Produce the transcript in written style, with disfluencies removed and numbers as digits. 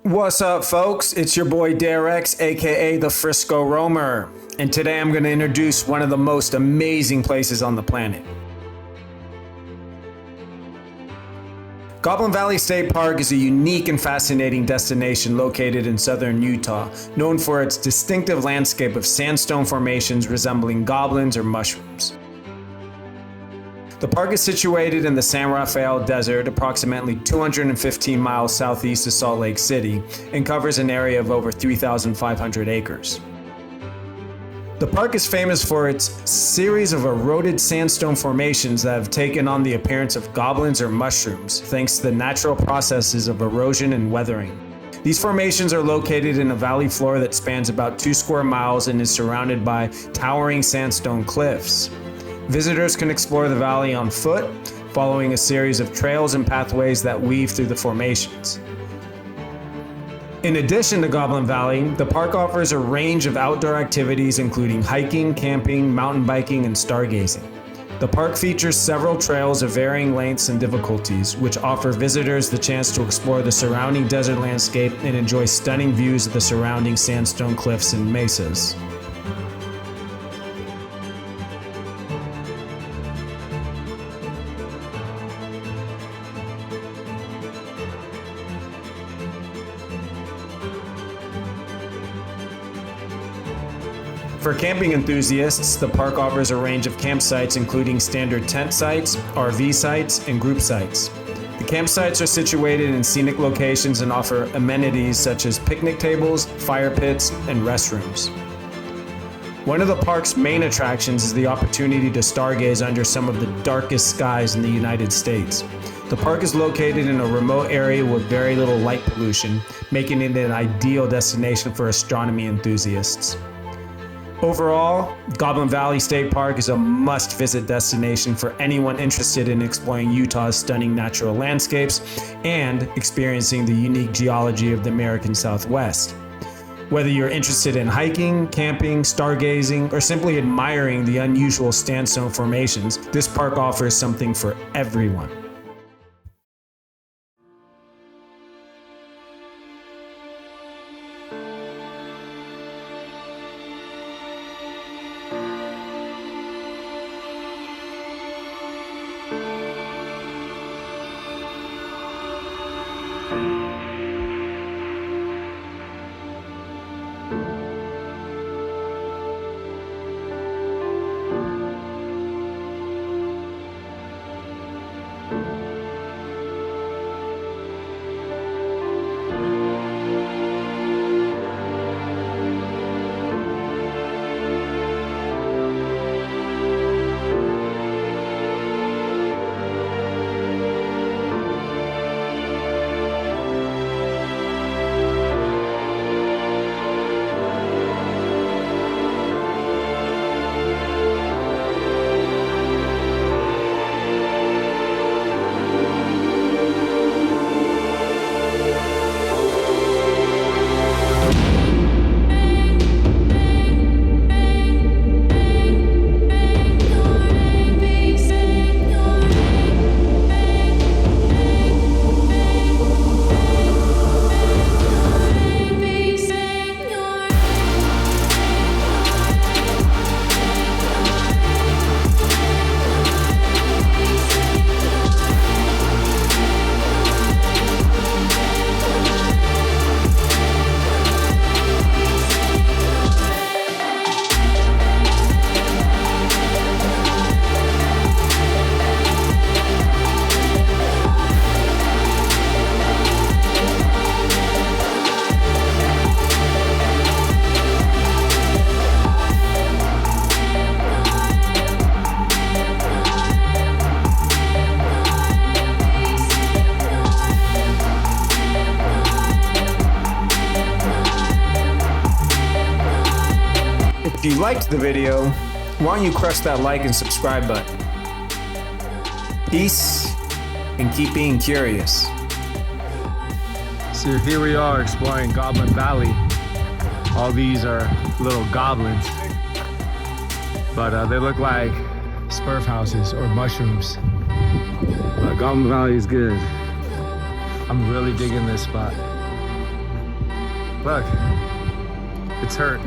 What's up, folks? It's your boy Derex, aka the Frisco Roamer, and today I'm going to introduce one of the most amazing places on the planet. Goblin Valley State Park is a unique and fascinating destination located in southern Utah, known for its distinctive landscape of sandstone formations resembling goblins or mushrooms. The park is situated in the San Rafael Desert, approximately 215 miles southeast of Salt Lake City, and covers an area of over 3,500 acres. The park is famous for its series of eroded sandstone formations that have taken on the appearance of goblins or mushrooms, thanks to the natural processes of erosion and weathering. These formations are located in a valley floor that spans about 2 square miles and is surrounded by towering sandstone cliffs. Visitors can explore the valley on foot, following a series of trails and pathways that weave through the formations. In addition to Goblin Valley, the park offers a range of outdoor activities including hiking, camping, mountain biking, and stargazing. The park features several trails of varying lengths and difficulties, which offer visitors the chance to explore the surrounding desert landscape and enjoy stunning views of the surrounding sandstone cliffs and mesas. For camping enthusiasts, the park offers a range of campsites including standard tent sites, RV sites, and group sites. The campsites are situated in scenic locations and offer amenities such as picnic tables, fire pits, and restrooms. One of the park's main attractions is the opportunity to stargaze under some of the darkest skies in the United States. The park is located in a remote area with very little light pollution, making it an ideal destination for astronomy enthusiasts. Overall, Goblin Valley State Park is a must-visit destination for anyone interested in exploring Utah's stunning natural landscapes and experiencing the unique geology of the American Southwest. Whether you're interested in hiking, camping, stargazing, or simply admiring the unusual sandstone formations, this park offers something for everyone. If you liked the video, why don't you crush that like and subscribe button? Peace, and keep being curious. So here we are exploring Goblin Valley. All these are little goblins, but they look like Smurf houses or mushrooms. But Goblin Valley is good. I'm really digging this spot. Look, it's hurt.